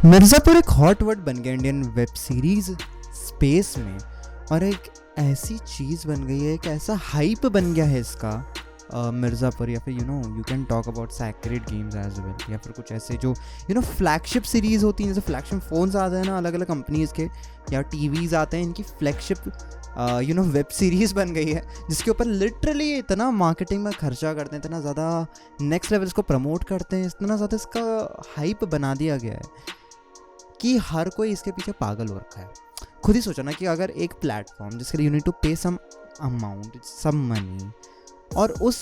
मिर्ज़ापुर एक hot word बन गया इंडियन वेब सीरीज स्पेस में, और एक ऐसी चीज़ बन गई है, एक ऐसा हाइप बन गया है इसका मिर्ज़ापुर, या फिर you can talk about Sacred Games as well, या फिर कुछ ऐसे जो फ्लैगशिप सीरीज़ होती हैं, जैसे फ्लैगशिप फ़ोन्स आते हैं ना अलग अलग कंपनीज़ के, या टीवीज़ आते हैं, इनकी फ्लैगशिप वेब सीरीज़ बन गई है, जिसके ऊपर लिटरली इतना मार्केटिंग में खर्चा करते हैं, इतना ज़्यादा नेक्स्ट लेवल इसको प्रमोट करते हैं, इतना ज़्यादा इसका हाइप बना दिया गया है कि हर कोई इसके पीछे पागल हो रखा है। खुद ही सोचो ना कि अगर एक प्लेटफॉर्म जिसके लिए यू नीड टू पे सम अमाउंट, सम मनी, और उस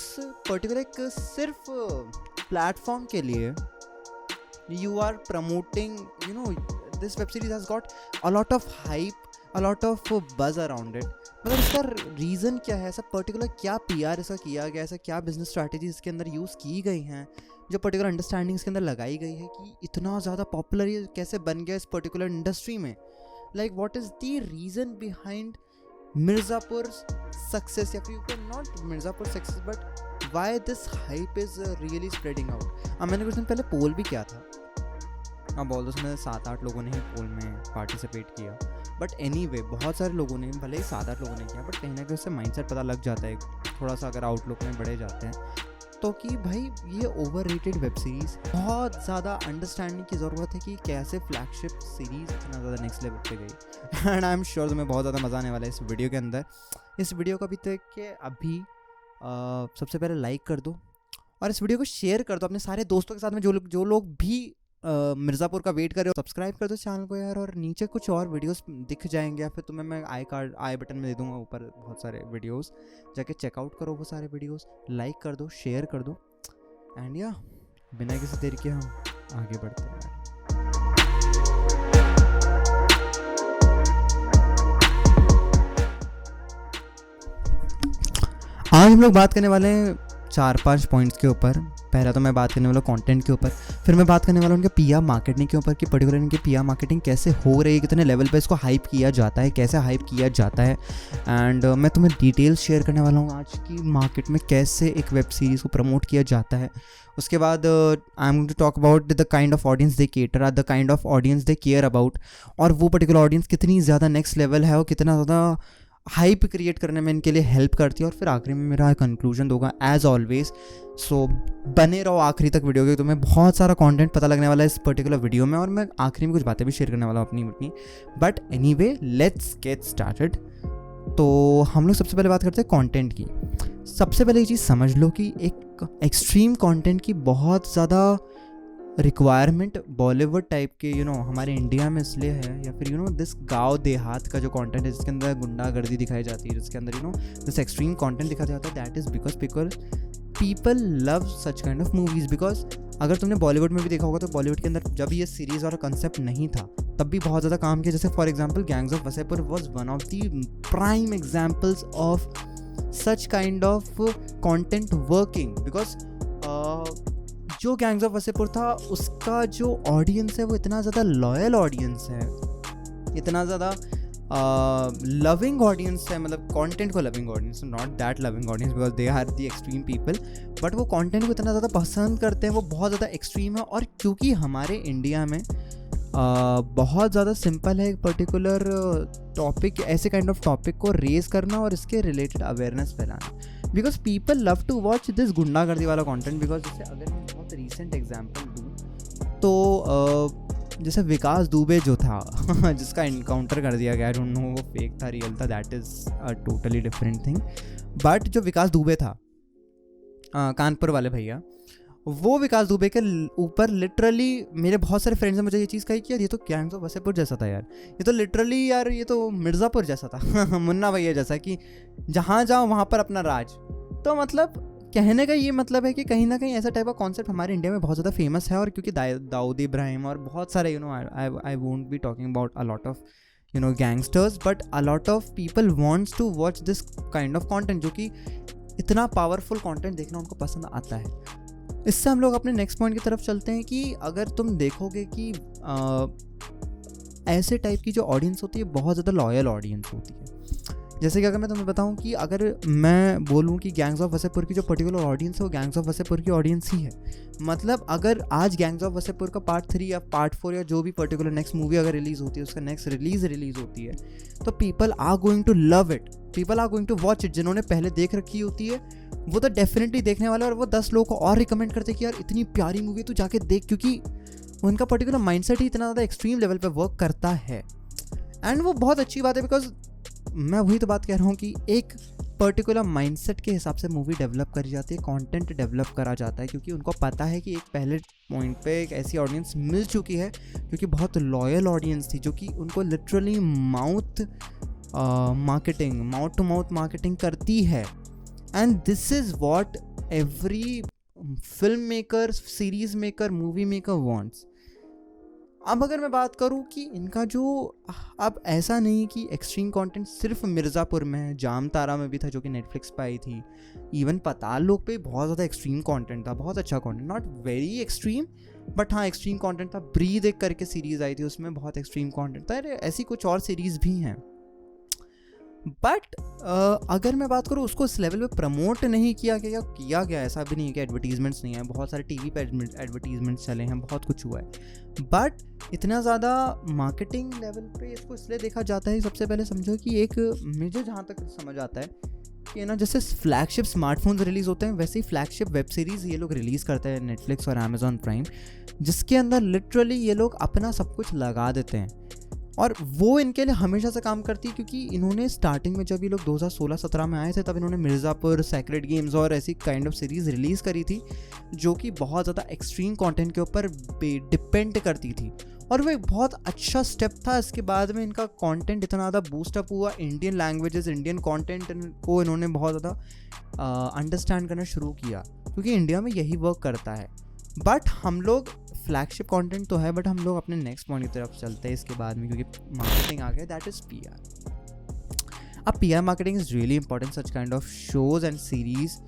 पर्टिकुलर एक सिर्फ प्लेटफॉर्म के लिए you are promoting this web series has got a lot of hype, a lot of buzz around it. मतलब इसका रीज़न क्या है, ऐसा पर्टिकुलर क्या PR इसका किया गया, ऐसा क्या बिजनेस स्ट्रैटेजी इसके अंदर यूज़ की गई हैं, जो पर्टिकुलर अंडरस्टैंडिंग इसके अंदर लगाई गई है कि इतना ज़्यादा पॉपुलर ये कैसे बन गया इस पर्टिकुलर इंडस्ट्री में। Like what is the reason behind Mirzapur success, या फिर you can not Mirzapur success, but why this hype is really spreading out. मैंने कुछ दिन पहले पोल भी किया था, अब ऑल उसमें 7-8 लोगों ने ही पोल में पार्टिसिपेट किया, बट एनीवे बहुत सारे लोगों ने, भले ही 7-8 लोगों ने किया, बट कहीं ना कहीं उससे माइंडसेट पता लग जाता है थोड़ा सा, अगर आउटलुक में बढ़े जाते हैं तो, कि भाई ये ओवररेटेड वेब सीरीज़, बहुत ज़्यादा अंडरस्टैंडिंग की ज़रूरत है कि कैसे फ्लैगशिप सीरीज़ इतना ज़्यादा नेक्स्ट लेवल पे गई। एंड आई एम श्योर तुम्हें बहुत ज़्यादा मज़ा आने वाला है इस वीडियो के अंदर। इस वीडियो को अभी तक के अभी सबसे पहले लाइक कर दो, और इस वीडियो को शेयर कर दो अपने सारे दोस्तों के साथ में, जो लोग भी मिर्ज़ापुर का वेट कर रहे हो। सब्सक्राइब कर दो चैनल को यार, और नीचे कुछ और वीडियोस दिख जाएंगे, या फिर तुम्हें मैं आई बटन में दे दूंगा ऊपर बहुत सारे वीडियोस, जाके चेकआउट करो वो सारे वीडियोस, लाइक कर दो, शेयर कर दो, एंड या बिना किसी देर के हम आगे बढ़ते हैं। आज हम लोग बात करने वाले हैं 4-5 पॉइंट्स के ऊपर। पहला तो मैं बात करने वाला हूँ कंटेंट के ऊपर, फिर मैं बात करने वाला हूँ उनके PR मार्केटिंग के ऊपर, कि पर्टिकुलर इनकी PR मार्केटिंग कैसे हो रही है, कितने लेवल पे इसको हाइप किया जाता है, कैसे हाइप किया जाता है, एंड मैं तुम्हें डिटेल्स शेयर करने वाला हूँ आज की मार्केट में कैसे एक वेब सीरीज़ को प्रमोट किया जाता है। उसके बाद I am going to talk about the kind of audience they cater, the kind of audience they care about, और वो पर्टिकुलर ऑडियंस कितनी ज़्यादा नेक्स्ट लेवल है और कितना ज़्यादा हाइप क्रिएट करने में इनके लिए हेल्प करती है। और फिर आखिरी में मेरा कंक्लूजन होगा एज ऑलवेज। सो बने रहो आखिरी तक वीडियो के, तुम्हें बहुत सारा कंटेंट पता लगने वाला है इस पर्टिकुलर वीडियो में, और मैं आखिरी में कुछ बातें भी शेयर करने वाला हूँ अपनी। But anyway let's get started. तो हम लोग सबसे पहले बात करते हैं कंटेंट की। सबसे पहले ये चीज़ समझ लो कि एक एक्सट्रीम कंटेंट की बहुत ज़्यादा रिक्वायरमेंट बॉलीवुड टाइप के हमारे इंडिया में इसलिए है, या फिर दिस गाँव देहात का जो कंटेंट है जिसके अंदर गुंडागर्दी दिखाई जाती है, जिसके अंदर दिस एक्सट्रीम कंटेंट दिखाया जाता है, that is because people love such kind of movies. Because अगर तुमने बॉलीवुड में भी देखा होगा तो बॉलीवुड के अंदर जब ये सीरीज़ वाला कंसेप्ट नहीं था तब भी बहुत ज़्यादा काम किया। जैसे for example gangs of Wasseypur was one of the prime examples of such kind of content working. Because जो गैंग्स ऑफ वसेपुर था उसका जो ऑडियंस है वो इतना ज़्यादा लॉयल ऑडियंस है, इतना ज़्यादा लविंग ऑडियंस है, मतलब कंटेंट को loving audience, not that loving audience because they are the extreme people, but वो कंटेंट को इतना ज़्यादा पसंद करते हैं, वो बहुत ज़्यादा एक्सट्रीम है। और क्योंकि हमारे इंडिया में बहुत ज़्यादा सिंपल है एक पर्टिकुलर टॉपिक, ऐसे काइंड ऑफ टॉपिक को रेज करना और इसके रिलेटेड अवेयरनेस फैलाना, because people love to watch this गुंडागर्दी वाला कंटेंट। बिकॉज जैसे अगर मैं बहुत रीसेंट एग्जांपल दूँ तो जैसे विकास दुबे जो था जिसका इनकाउंटर कर दिया गया, आई डोंट नो वो फेक था रियल था, that is a totally different thing. But जो विकास दुबे था कानपुर वाले भैया, वो विकास दुबे के ऊपर लिटरली मेरे बहुत सारे फ्रेंड्स ने मुझे ये चीज़ कही कि यार ये तो गैंग्स ऑफ वसेपुर जैसा था यार, ये तो लिटरली यार ये तो मिर्ज़ापुर जैसा था मुन्ना भैया जैसा, कि जहाँ जाओ वहाँ पर अपना राज। तो मतलब कहने का ये मतलब है कि कहीं ना कहीं ऐसा टाइप का कॉन्सेप्ट हमारे इंडिया में बहुत ज़्यादा फेमस है। और क्योंकि दाऊद इब्राहिम और बहुत सारे I won't be talking about a lot of gangsters, but a lot of people wants to watch this kind of content, जो कि इतना पावरफुल कंटेंट देखना उनको पसंद आता है। इससे हम लोग अपने नेक्स्ट पॉइंट की तरफ चलते हैं कि अगर तुम देखोगे कि ऐसे टाइप की जो ऑडियंस होती है बहुत ज़्यादा लॉयल ऑडियंस होती है। जैसे कि अगर मैं तुम्हें बताऊं कि अगर मैं बोलूं कि गैंग्स ऑफ वसेपुर की जो पर्टिकुलर ऑडियंस है वो गैंग्स ऑफ वसेपुर की ऑडियंस ही है, मतलब अगर आज गैंग्स ऑफ वसेपुर का पार्ट 3 या पार्ट 4 या जो भी पर्टिकुलर नेक्स्ट मूवी अगर रिलीज़ होती है, उसका नेक्स्ट रिलीज होती है, तो people are going to love it, people are going to watch it. जिन्होंने पहले देख रखी होती है वो तो डेफिनेटली देखने वाले, और वो 10 लोगों को और रिकमेंड करते कि यार इतनी प्यारी मूवी तू जाके देख, क्योंकि उनका पर्टिकुलर माइंडसेट ही इतना ज़्यादा एक्सट्रीम लेवल पे वर्क करता है। एंड वो बहुत अच्छी बात है, बिकॉज मैं वही तो बात कह रहा हूँ कि एक पर्टिकुलर माइंडसेट के हिसाब से मूवी डेवलप करी जाती है, कंटेंट डेवलप करा जाता है, क्योंकि उनको पता है कि एक पहले पॉइंट पे एक ऐसी ऑडियंस मिल चुकी है क्योंकि बहुत लॉयल ऑडियंस थी, जो कि उनको literally mouth to mouth marketing करती है। And this is what every film maker, series maker, movie maker wants. अब अगर मैं बात करूं कि इनका जो, अब ऐसा नहीं कि एक्सट्रीम कंटेंट सिर्फ मिर्ज़ापुर में है, जाम तारा में भी था जो कि नेटफ्लिक्स पे आई थी, इवन पताल लोक पे बहुत ज़्यादा एक्सट्रीम कंटेंट था, बहुत अच्छा content, not very extreme but हाँ एक्सट्रीम कंटेंट था। ब्रीद एक करके सीरीज़ आई थी, उसमें बहुत एक्सट्रीम कंटेंट था। ऐसी कुछ और सीरीज़ भी हैं, बट अगर मैं बात करूँ उसको इस लेवल पे प्रमोट नहीं किया गया, ऐसा भी नहीं है कि एडवर्टीजमेंट्स नहीं है, बहुत सारे टीवी पे एडवर्टीजमेंट्स चले हैं, बहुत कुछ हुआ है, बट इतना ज़्यादा मार्केटिंग लेवल पे इसको इसलिए देखा जाता है। सबसे पहले समझो कि एक मुझे जहाँ तक समझ आता है कि ना, जैसे फ्लैगशिप स्मार्टफोन्स रिलीज़ होते हैं वैसे ही फ्लैगशिप वेब सीरीज़ ये लोग रिलीज़ करते हैं, नेटफ्लिक्स और अमेज़ॉन प्राइम, जिसके अंदर लिटरली ये लोग अपना सब कुछ लगा देते हैं, और वो इनके लिए हमेशा से काम करती है। क्योंकि इन्होंने स्टार्टिंग में जब ये लोग 2016-17 में आए थे, तब इन्होंने मिर्ज़ापुर, सेक्रेड गेम्स और ऐसी काइंड ऑफ सीरीज़ रिलीज़ करी थी जो कि बहुत ज़्यादा एक्सट्रीम कंटेंट के ऊपर डिपेंड करती थी, और वो एक बहुत अच्छा स्टेप था। इसके बाद में इनका कंटेंट इतना ज़्यादा बूस्टअप हुआ, इंडियन लैंग्वेजेस, इंडियन कंटेंट को इन्होंने बहुत ज़्यादा अंडरस्टैंड करना शुरू किया, क्योंकि इंडिया में यही वर्क करता है। बट हम लोग फ्लैगशिप कंटेंट तो है, बट हम लोग अपने नेक्स्ट पॉइंट की तरफ चलते हैं इसके बाद में, क्योंकि मार्केटिंग आ गया, दैट इज़ PR। अब PR marketing is really important such kind of shows and series,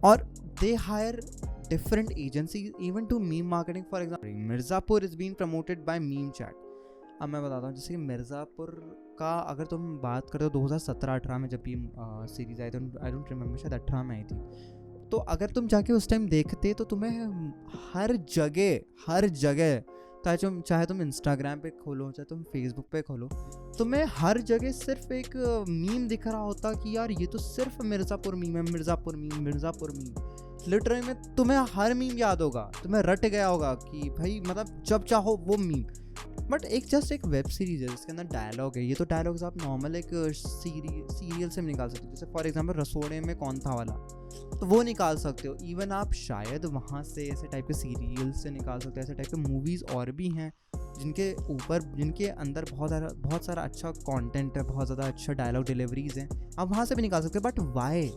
और they hire different agencies even to meme marketing. For example, Mirzapur is being promoted by meme chat. अब मैं बताता हूँ, जैसे कि मिर्ज़ापुर का अगर तुम बात करते हो 2017-18 में जब ये सीरीज़ आई थी, आई डोंट रिमेंबर, शायद 18 में आई थी, तो अगर तुम जाके उस टाइम देखते तो तुम्हें हर जगह चाहे तुम इंस्टाग्राम पे खोलो, चाहे तुम फेसबुक पे खोलो, तुम्हें हर जगह सिर्फ एक मीम दिख रहा होता कि यार ये तो सिर्फ मिर्ज़ापुर मीम है, मिर्ज़ापुर मीम। लिटरली में तुम्हें हर मीम याद होगा, तुम्हें रट गया होगा कि भाई मतलब जब चाहो वो मीम। बट जस्ट एक वेब सीरीज़ है जिसके अंदर डायलॉग है, ये तो डायलॉग्स आप नॉर्मल एक सीरियल से निकाल सकते हो, जैसे फॉर एग्जांपल रसोड़े में कौन था वाला, तो वो निकाल सकते हो। इवन आप शायद वहाँ से ऐसे टाइप के सीरियल से निकाल सकते हो, ऐसे टाइप के मूवीज़ और भी हैं जिनके अंदर बहुत सारा अच्छा कंटेंट है, बहुत ज़्यादा अच्छा डायलॉग डिलीवरीज हैं, आप वहाँ से भी निकाल सकते हो। But why?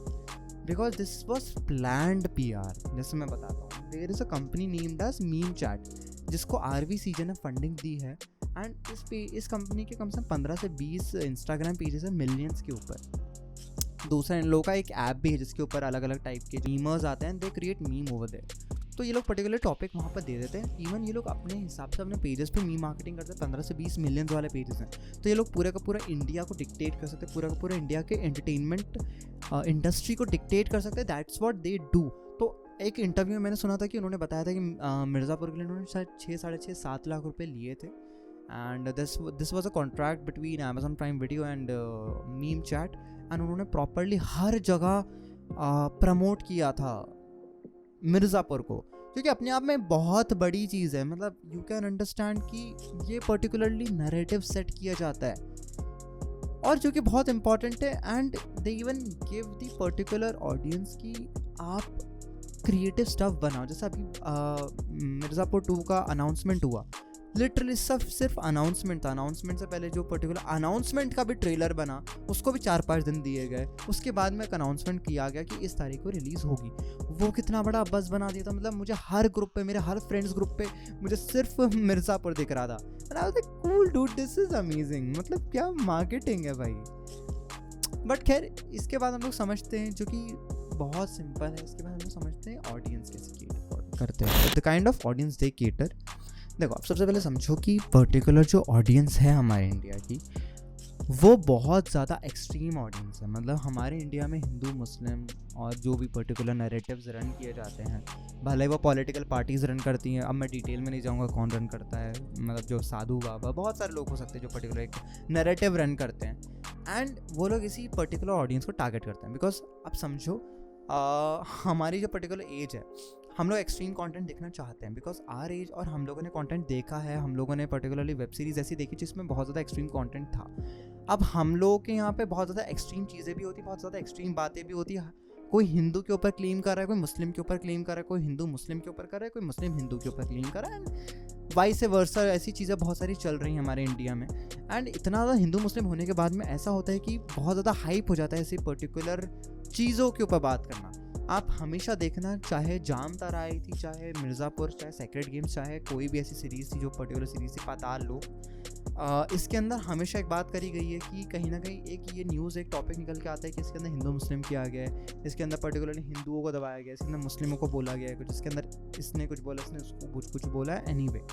Because this was planned PR। जैसे मैं बताता हूँ, there is a company named as meme chat, जिसको RVCJ ने फंडिंग दी है, एंड इस कंपनी के कम से कम 15 से 20 इंस्टाग्राम पेजेस है मिलियंस के ऊपर। दूसरा, इन लोगों का एक ऐप भी है जिसके ऊपर अलग अलग टाइप के मीमर्स आते हैं, they create meme over there. तो ये लोग पर्टिकुलर टॉपिक वहाँ पर दे देते हैं। इवन ये लोग अपने हिसाब से अपने पेजेस पे मीम मार्केटिंग करते हैं, 15 से 20 मिलियंस वाले पेजेस हैं। तो ये लोग पूरा का पूरा इंडिया को डिक्टेट कर सकते हैं, पूरा का पूरा इंडिया के एंटरटेनमेंट इंडस्ट्री को डिक्टेट कर सकते हैं। That's what they do. तो एक इंटरव्यू में मैंने सुना था कि उन्होंने बताया था कि मिर्ज़ापुर के लिए उन्होंने शायद 6-7 लाख रुपये लिए थे, and this was a contract between Amazon prime video and meme chat, and उन्होंने प्रॉपरली हर जगह प्रमोट किया था मिर्ज़ापुर को, क्योंकि अपने आप में बहुत बड़ी चीज़ है। मतलब यू कैन अंडरस्टैंड कि ये पर्टिकुलरली नैरेटिव सेट किया जाता है और जो कि बहुत इंपॉर्टेंट है, and they even give the particular audience की आप क्रिएटिव स्टफ बनाओ। जैसे अभी मिर्ज़ापुर 2 का अनाउंसमेंट हुआ, लिटरली सिर्फ अनाउंसमेंट था। अनाउंसमेंट से पहले जो पर्टिकुलर अनाउंसमेंट का भी ट्रेलर बना, उसको भी 4-5 दिन दिए गए। उसके बाद में एक अनाउंसमेंट किया गया कि इस तारीख को रिलीज़ होगी। वो कितना बड़ा बज़ बना दिया था। मतलब मुझे हर ग्रुप पे, मेरे हर फ्रेंड्स ग्रुप पे मुझे सिर्फ मिर्ज़ापुर दिख रहा था। And I was like cool dude, this is amazing. मतलब क्या मार्केटिंग है भाई। बट खैर, इसके बाद हम लोग समझते हैं, जो कि बहुत सिंपल है, इसके बाद हम लोग समझते हैं ऑडियंस कैसे केटर करते हैं, the kind of audience they cater. देखो, आप सबसे पहले समझो कि पर्टिकुलर जो ऑडियंस है हमारे इंडिया की, वो बहुत ज़्यादा एक्सट्रीम ऑडियंस है। मतलब हमारे इंडिया में हिंदू मुस्लिम और जो भी पर्टिकुलर नैरेटिव्स रन किए जाते हैं, भले वो पॉलिटिकल पार्टीज़ रन करती हैं, अब मैं डिटेल में नहीं जाऊंगा कौन रन करता है, मतलब जो साधु बाबा, बहुत सारे लोग हो सकते हैं जो पर्टिकुलर एक नैरेटिव रन करते हैं एंड वो लोग इसी पर्टिकुलर ऑडियंस को टारगेट करते हैं। बिकॉज अब समझो हमारी जो पर्टिकुलर एज है, हम लोग एक्सट्रीम कंटेंट देखना चाहते हैं बिकॉज आर एज, और हम लोगों ने कंटेंट देखा है, हम लोगों ने पर्टिकुलरली वेब सीरीज़ ऐसी देखी जिसमें बहुत ज़्यादा एक्सट्रीम कंटेंट था। अब हम लोगों के यहाँ पे बहुत ज़्यादा एक्सट्रीम चीज़ें भी होती, बहुत ज़्यादा एक्सट्रीम बातें भी होती है। कोई हिंदू के ऊपर क्लेम कर रहा है, कोई मुस्लिम के ऊपर क्लेम कर रहा है, कोई हिंदू मुस्लिम के ऊपर कर रहा है, कोई मुस्लिम हिंदू के ऊपर क्लेम कर रहा है, वाइस वर्सा। ऐसी चीज़ें बहुत सारी चल रही हैं हमारे इंडिया में। एंड इतना ज़्यादा हिंदू मुस्लिम होने के बाद में ऐसा होता है कि बहुत ज़्यादा हाइप हो जाता है ऐसी पर्टिकुलर चीज़ों के ऊपर बात करना। आप हमेशा देखना, चाहे जाम तारा आई थी, चाहे मिर्ज़ापुर, चाहे सेक्रेट गेम्स, चाहे कोई भी ऐसी सीरीज़ थी जो पर्टिकुलर सीरीज़ थी पाताल लोक, इसके अंदर हमेशा एक बात करी गई है कि कहीं ना कहीं एक ये न्यूज़, एक टॉपिक निकल के आता है कि इसके अंदर हिंदू मुस्लिम किया गया है, इसके अंदर पर्टिकुलरली हिंदुओं को दबाया गया है, इसके अंदर मुस्लिमों को बोला गया है कुछ, इसके अंदर इसने कुछ बोला, इसने उसको कुछ बोला है, एनीवे।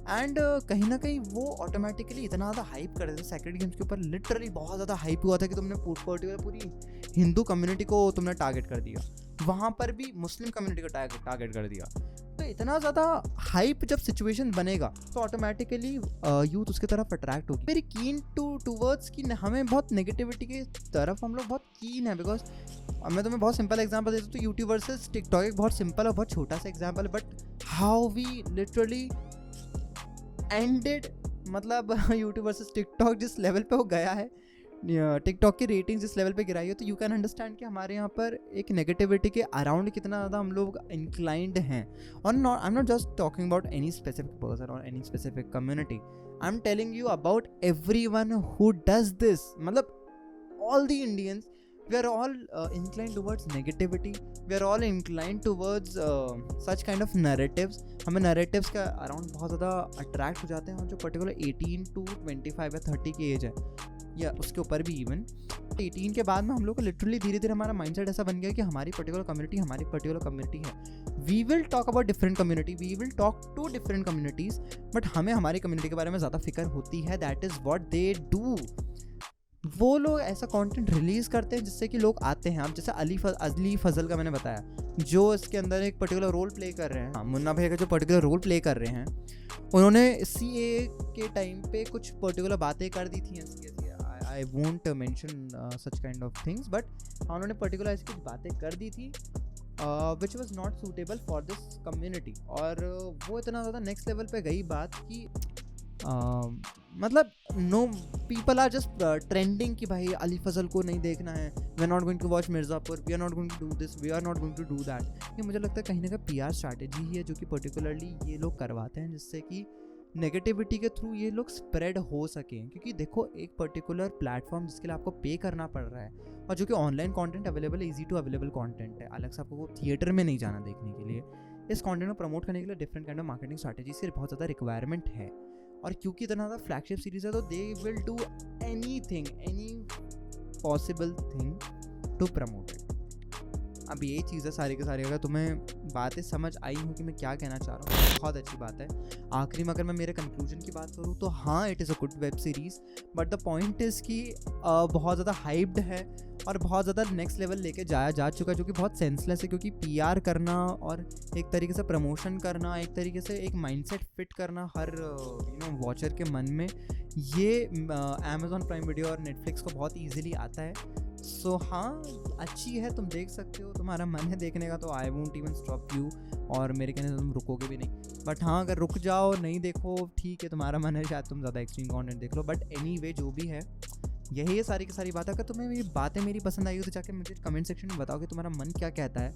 एंड कहीं ना कहीं वो ऑटोमेटिकली इतना ज़्यादा हाइप कर देते। सेक्रेट गेम्स के ऊपर लिटरली बहुत ज़्यादा हाइप हुआ था कि तुमने पर्टिकुलर पूरी हिंदू कम्युनिटी को तुमने टारगेट कर दिया, वहाँ पर भी मुस्लिम कम्युनिटी को टारगेट कर दिया। तो इतना ज़्यादा हाइप जब सिचुएशन बनेगा तो ऑटोमेटिकली यूथ उसकी तरफ अट्रैक्ट होगी, वेरी कीन टूवर्ड्स कि हमें बहुत नेगेटिविटी की तरफ हम लोग बहुत कीन है। बिकॉज मैं तुम्हें बहुत सिंपल एग्जांपल देता हूँ, तो यूट्यूब वर्सेस टिकटॉक एक बहुत सिंपल और बहुत छोटा सा एग्जांपल है, but how we literally ended, मतलब यूट्यूब वर्सेस टिकटॉक जिस लेवल पे वो गया है, टिकटॉक की रेटिंग जिस लेवल पे गिराई है, तो यू कैन अंडरस्टैंड कि हमारे यहाँ पर एक नेगेटिविटी के अराउंड कितना ज़्यादा हम लोग इंक्लाइंड हैं। और not, I am not just talking about any specific person और any specific community, I am telling you about everyone who does this. मतलब all the Indians, we are all inclined towards negativity, we are all inclined towards such kind of narratives। हमें narratives के around बहुत ज़्यादा attract हो जाते हैं, और जो पर्टिकुलर 18 to 25 या 30 की एज है या उसके ऊपर भी इवन 18 के बाद में हम लोग को लिटरली धीरे धीरे हमारा माइंडसेट ऐसा बन गया कि हमारी पर्टिकुलर कम्युनिटी है। We will talk about different community, we will talk to different communities, but हमें हमारी कम्युनिटी के बारे में ज़्यादा फिक्र होती है। That is what they do. वो लोग ऐसा कंटेंट रिलीज़ करते हैं जिससे कि लोग आते हैं। अब जैसे अली फजल का मैंने बताया, जो इसके अंदर एक पर्टिकुलर रोल प्ले कर रहे हैं, हाँ, मुन्ना भाई का जो पर्टिकुलर रोल प्ले कर रहे हैं, उन्होंने CA के टाइम पे कुछ पर्टिकुलर बातें कर दी थी। I won't mention such kind of things, but उन्होंने पर्टिकुलर ऐसी कुछ बातें कर दी थी which was not suitable for this community. और वो इतना ज़्यादा नेक्स्ट लेवल पे गई बात कि मतलब no people are just trending कि भाई अली फजल को नहीं देखना है, we are not going to watch Mirzapur, we are not going to do this, we are not going to do that. ये मुझे लगता है कहीं ना कहीं PR स्ट्रैटेजी ही है जो कि पर्टिकुलरली ये लोग करवाते हैं, जिससे कि नेगेटिविटी के थ्रू ये लोग स्प्रेड हो सकें। क्योंकि देखो, एक पर्टिकुलर प्लेटफॉर्म जिसके लिए आपको पे करना पड़ रहा है, और जो कि ऑनलाइन कंटेंट अवेलेबल है, ईजी टू अवेलेबल कंटेंट है, अलग से आपको थिएटर में नहीं जाना देखने के लिए। इस कंटेंट को प्रमोट करने के लिए different kind of marketing strategy से बहुत ज़्यादा रिक्वायरमेंट है। और क्योंकि इतना ज़्यादा फ्लैगशिप सीरीज़ है, तो they will do any possible thing to promote it. अब ये चीज़ है सारी के सारी। अगर तुम्हें बातें समझ आई हो कि मैं क्या कहना चाह रहा हूँ, बहुत अच्छी बात है। आखिरी में अगर मैं मेरे कंक्लूजन की बात करूँ तो हाँ, it is a good web series, but the point is कि बहुत ज़्यादा हाइप्ड है और बहुत ज़्यादा नेक्स्ट लेवल लेके जाया जा चुका है, जो कि बहुत सेंसलेस है। क्योंकि PR करना और एक तरीके से प्रमोशन करना, एक तरीके से एक माइंडसेट फिट करना हर वॉचर के मन में, ये Amazon प्राइम वीडियो और नेटफ्लिक्स को बहुत ईजिली आता है। सो हाँ, अच्छी है, तुम देख सकते हो, तुम्हारा मन है देखने का तो I won't even stop you, और मेरे कहने से तुम रुकोगे भी नहीं। बट हाँ, अगर रुक जाओ, नहीं देखो, ठीक है, तुम्हारा मन है, शायद तुम ज़्यादा एक्सट्रीम कंटेंट देख लो। बट एनीवे, जो भी है, यही है सारी की सारी बात। अगर तुम्हें ये बातें मेरी पसंद आई हो तो जाके मुझे कमेंट सेक्शन में बताओ कि तुम्हारा मन क्या कहता है,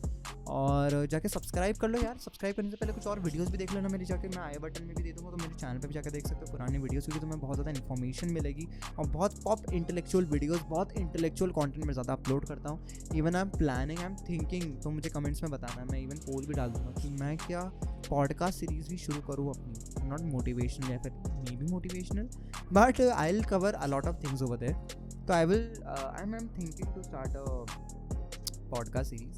और जाके सब्सक्राइब कर लो यार। सब्सक्राइब करने से पहले कुछ और वीडियोस भी देख लेना मेरी, जाके मैं आई बटन में भी दे दूँगा, तो मेरे चैनल पे भी जाकर देख सकते हो पुराने वीडियोस, क्योंकि तुम्हें बहुत ज़्यादा इन्फॉर्मेशन मिलेगी और बहुत पॉप इंटेलेक्चुअल वीडियोस, बहुत इंटेलेक्चुअल कंटेंट में ज़्यादा अपलोड करता हूँ। Even I am planning, I am thinking, तो मुझे कमेंट्स में बताना, मैं इवन पोल भी डाल दूँगा कि मैं क्या पॉडकास्ट सीरीज़ भी शुरू करूँ अपनी, नॉट मोटिवेशनल या फिर maybe motivational, but I will cover a lot of things over there. तो I am thinking to start a podcast series.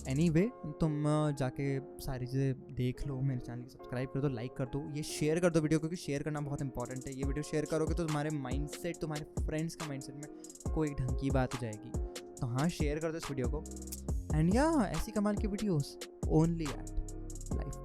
Anyway तुम जाके सारी चीज़ें देख लो, मेरे चैनल को सब्सक्राइब कर दो, लाइक कर दो, ये शेयर कर दो वीडियो, क्योंकि शेयर करना बहुत इंपॉर्टेंट है। ये वीडियो शेयर करोगे तो तुम्हारे माइंडसेट, तुम्हारे फ्रेंड्स का माइंडसेट में कोई ढंग की बात हो जाएगी। तो हाँ, शेयर कर दो इस वीडियो को। एंड या ऐसी कमाल की वीडियोस ओनली एट लाइफ।